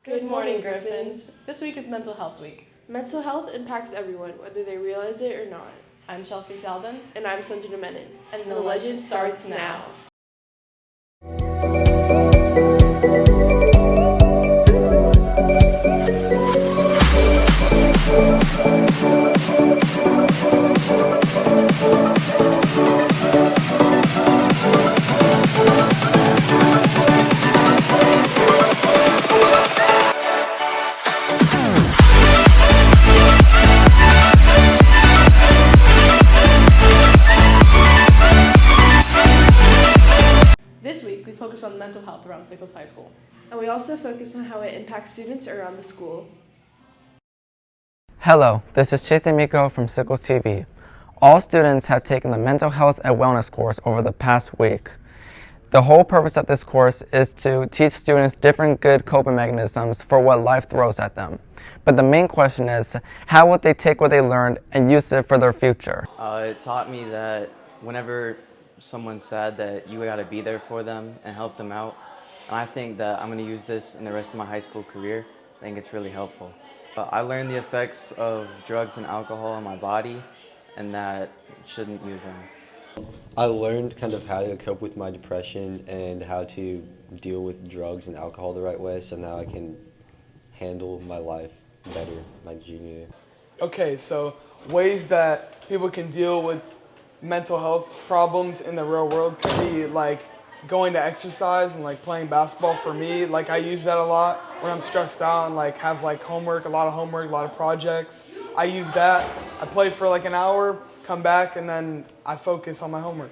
Good morning, Griffins. This week is Mental Health Week. Mental health impacts everyone, whether they realize it or not. I'm Chelsea Salden. And I'm Sanjana Menon. And the legend starts now. This week, we focus on mental health around Sickles High School. And we also focus on how it impacts students around the school. Hello, this is Chase D'Amico from Sickles TV. All students have taken the Mental Health and Wellness course over the past week. The whole purpose of this course is to teach students different good coping mechanisms for what life throws at them. But the main question is, how would they take what they learned and use it for their future? It taught me that whenever someone's sad, that you gotta be there for them and help them out. And I think that I'm gonna use this in the rest of my high school career. I think it's really helpful. I learned the effects of drugs and alcohol on my body and that I shouldn't use them. I learned kind of how to cope with my depression and how to deal with drugs and alcohol the right way, so now I can handle my life better my junior year. Okay, so ways that people can deal with mental health problems in the real world could be like going to exercise and like playing basketball. For me, like I use that a lot when I'm stressed out and like have like homework, a lot of projects. I use that. I play for like an hour, come back, and then I focus on my homework.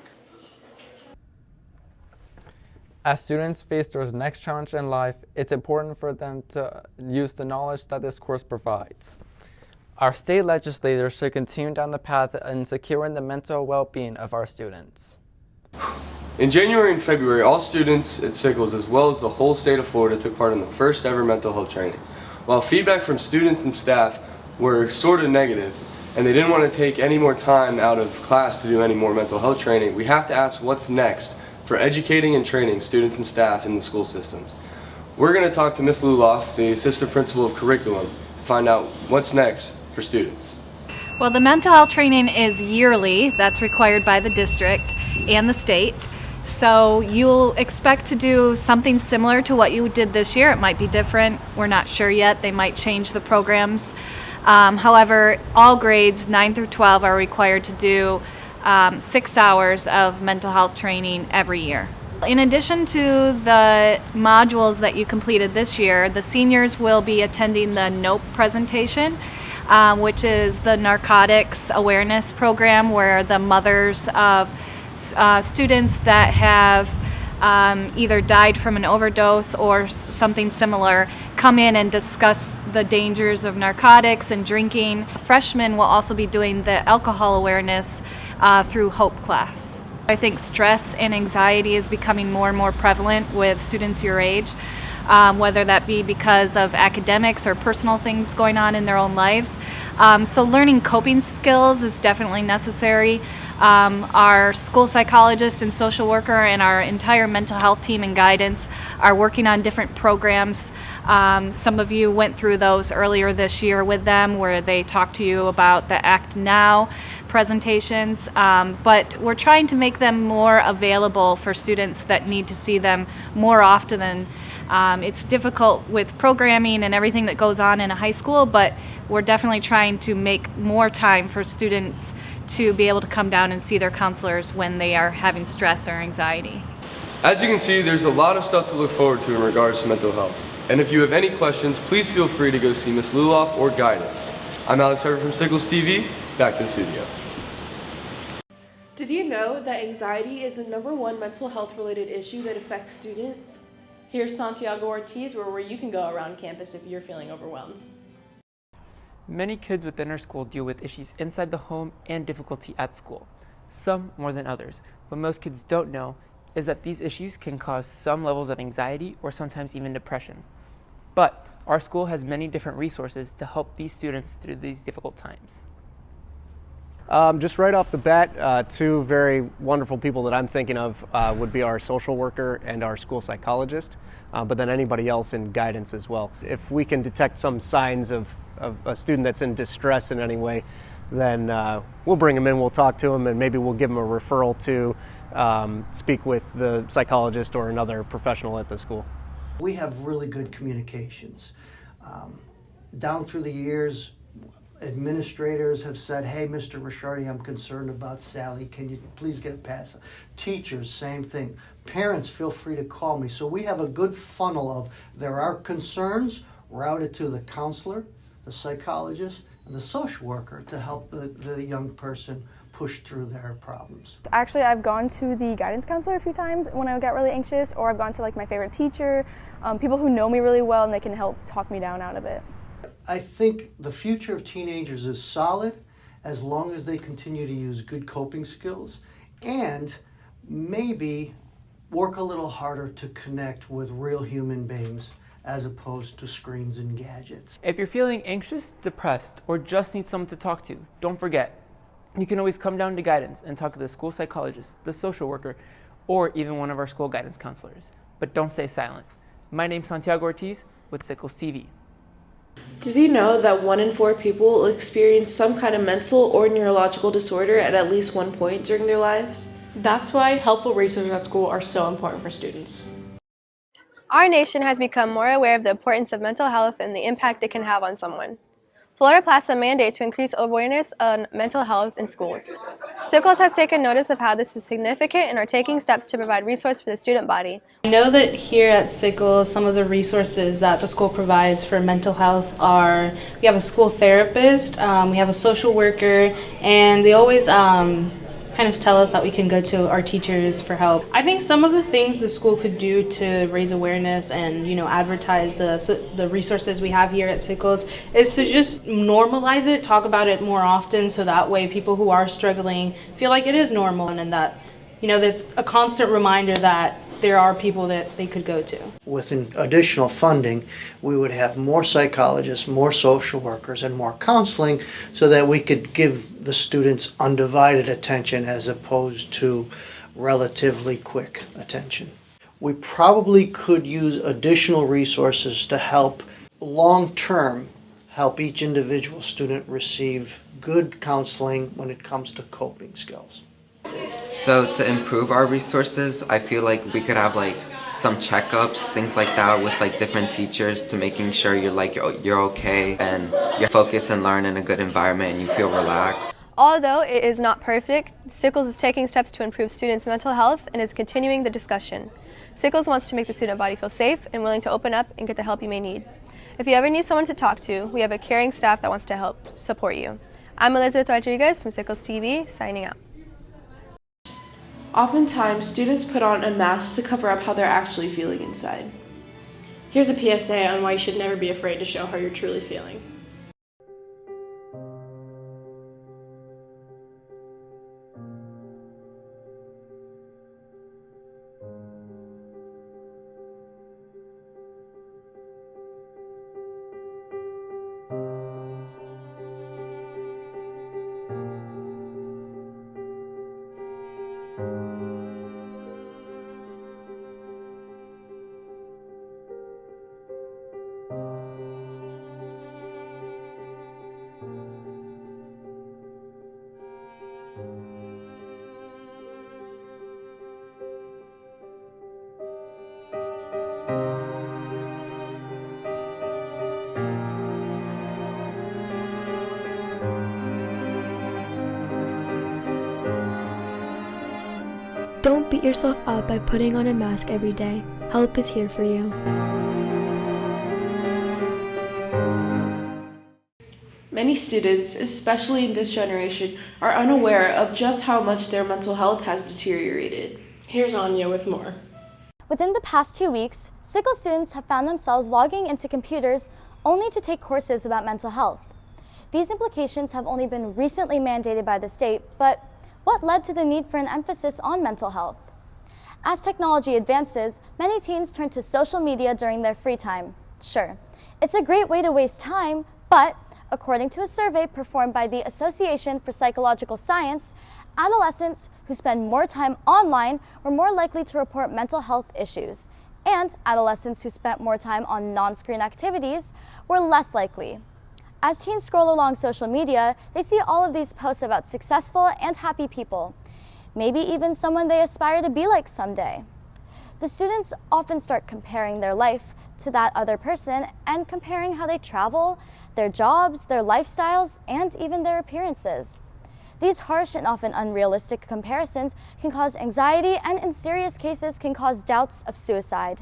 As students face their next challenge in life, it's important for them to use the knowledge that this course provides. Our state legislators should continue down the path in securing the mental well-being of our students. In January and February, all students at Sickles, as well as the whole state of Florida, took part in the first ever mental health training. While feedback from students and staff were sort of negative, and they didn't want to take any more time out of class to do any more mental health training, we have to ask what's next for educating and training students and staff in the school systems. We're going to talk to Ms. Luloff, the Assistant Principal of Curriculum, to find out what's next for students. Well, the mental health training is yearly. That's required by the district and the state. So you'll expect to do something similar to what you did this year. It might be different. We're not sure yet. They might change the programs. However, all grades 9 through 12 are required to do 6 hours of mental health training every year. In addition to the modules that you completed this year, the seniors will be attending the NOPE presentation, which is the Narcotics Awareness Program, where the mothers of students that have either died from an overdose or something similar come in and discuss the dangers of narcotics and drinking. Freshmen will also be doing the alcohol awareness through HOPE class. I think stress and anxiety is becoming more and more prevalent with students your age, whether that be because of academics or personal things going on in their own lives. So learning coping skills is definitely necessary. Our school psychologist and social worker and our entire mental health team and guidance are working on different programs. Some of you went through those earlier this year with them, where they talked to you about the Act Now presentations, but we're trying to make them more available for students that need to see them more often. It's difficult with programming and everything that goes on in a high school, but we're definitely trying to make more time for students to be able to come down and see their counselors when they are having stress or anxiety. As you can see, there's a lot of stuff to look forward to in regards to mental health. And if you have any questions, please feel free to go see Ms. Luloff or Guidance. I'm Alex Harvey from Sickles TV. Back to the studio. Did you know that anxiety is the #1 mental health related issue that affects students? Here's Santiago Ortiz, where you can go around campus if you're feeling overwhelmed. Many kids within our school deal with issues inside the home and difficulty at school, some more than others. What most kids don't know is that these issues can cause some levels of anxiety or sometimes even depression. But our school has many different resources to help these students through these difficult times. Just right off the bat, two very wonderful people that I'm thinking of would be our social worker and our school psychologist, but then anybody else in guidance as well. If we can detect some signs of a student that's in distress in any way, then we'll bring them in, we'll talk to them, and maybe we'll give them a referral to speak with the psychologist or another professional at the school. We have really good communications. Down through the years, administrators have said, hey, Mr. Ricciardi, I'm concerned about Sally. Can you please get it past? Teachers, same thing. Parents, feel free to call me. So we have a good funnel of there are concerns routed to the counselor, the psychologist, and the social worker to help the young person push through their problems. Actually, I've gone to the guidance counselor a few times when I get really anxious, or I've gone to like my favorite teacher, people who know me really well and they can help talk me down out of it. I think the future of teenagers is solid as long as they continue to use good coping skills and maybe work a little harder to connect with real human beings as opposed to screens and gadgets. If you're feeling anxious, depressed, or just need someone to talk to, don't forget, you can always come down to guidance and talk to the school psychologist, the social worker, or even one of our school guidance counselors. But don't stay silent. My name's Santiago Ortiz with Sickles TV. Did you know that 1 in 4 people will experience some kind of mental or neurological disorder at least one point during their lives? That's why helpful resources at school are so important for students. Our nation has become more aware of the importance of mental health and the impact it can have on someone. Florida passed a mandate to increase awareness on mental health in schools. Sickles has taken notice of how this is significant and are taking steps to provide resources for the student body. I know that here at Sickles, some of the resources that the school provides for mental health are, we have a school therapist, we have a social worker, and they always kind of tell us that we can go to our teachers for help. I think some of the things the school could do to raise awareness and, advertise the resources we have here at Sickles is to just normalize it, talk about it more often, so that way people who are struggling feel like it is normal and that, that's a constant reminder that there are people that they could go to. With additional funding, we would have more psychologists, more social workers, and more counseling so that we could give the students undivided attention as opposed to relatively quick attention. We probably could use additional resources to help long-term help each individual student receive good counseling when it comes to coping skills. So to improve our resources, I feel like we could have some checkups, things like that with different teachers to making sure you're okay and you're focused and learn in a good environment and you feel relaxed. Although it is not perfect, Sickles is taking steps to improve students' mental health and is continuing the discussion. Sickles wants to make the student body feel safe and willing to open up and get the help you may need. If you ever need someone to talk to, we have a caring staff that wants to help support you. I'm Elizabeth Rodriguez from Sickles TV, signing out. Oftentimes, students put on a mask to cover up how they're actually feeling inside. Here's a PSA on why you should never be afraid to show how you're truly feeling. Don't beat yourself up by putting on a mask every day. Help is here for you. Many students, especially in this generation, are unaware of just how much their mental health has deteriorated. Here's Anya with more. Within the past 2 weeks, Sickles students have found themselves logging into computers only to take courses about mental health. These implications have only been recently mandated by the state, but what led to the need for an emphasis on mental health? As technology advances, many teens turn to social media during their free time. Sure, it's a great way to waste time, but according to a survey performed by the Association for Psychological Science, adolescents who spend more time online were more likely to report mental health issues, and adolescents who spent more time on non-screen activities were less likely. As teens scroll along social media, they see all of these posts about successful and happy people, maybe even someone they aspire to be like someday. The students often start comparing their life to that other person and comparing how they travel, their jobs, their lifestyles, and even their appearances. These harsh and often unrealistic comparisons can cause anxiety and in serious cases can cause doubts of suicide.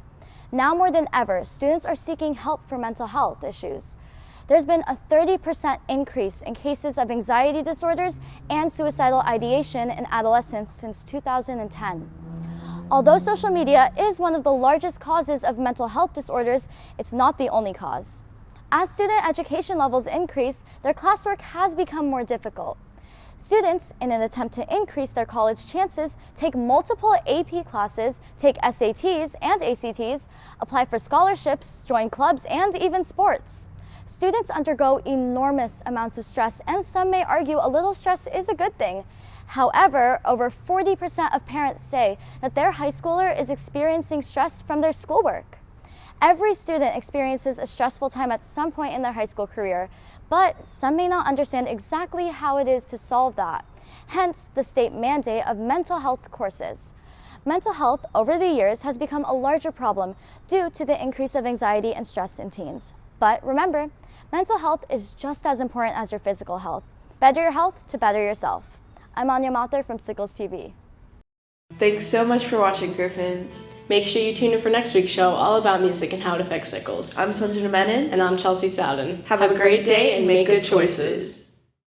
Now more than ever, students are seeking help for mental health issues. There's been a 30% increase in cases of anxiety disorders and suicidal ideation in adolescents since 2010. Although social media is one of the largest causes of mental health disorders, it's not the only cause. As student education levels increase, their classwork has become more difficult. Students, in an attempt to increase their college chances, take multiple AP classes, take SATs and ACTs, apply for scholarships, join clubs, and even sports. Students undergo enormous amounts of stress, and some may argue a little stress is a good thing. However, over 40% of parents say that their high schooler is experiencing stress from their schoolwork. Every student experiences a stressful time at some point in their high school career, but some may not understand exactly how it is to solve that. Hence, the state mandate of mental health courses. Mental health over the years has become a larger problem due to the increase of anxiety and stress in teens. But remember, mental health is just as important as your physical health. Better your health to better yourself. I'm Anya Mather from Sickles TV. Thanks so much for watching, Griffins. Make sure you tune in for next week's show all about music and how it affects Sickles. I'm Sanjana Menon. And I'm Chelsea Sowden. Have a great day and make good choices.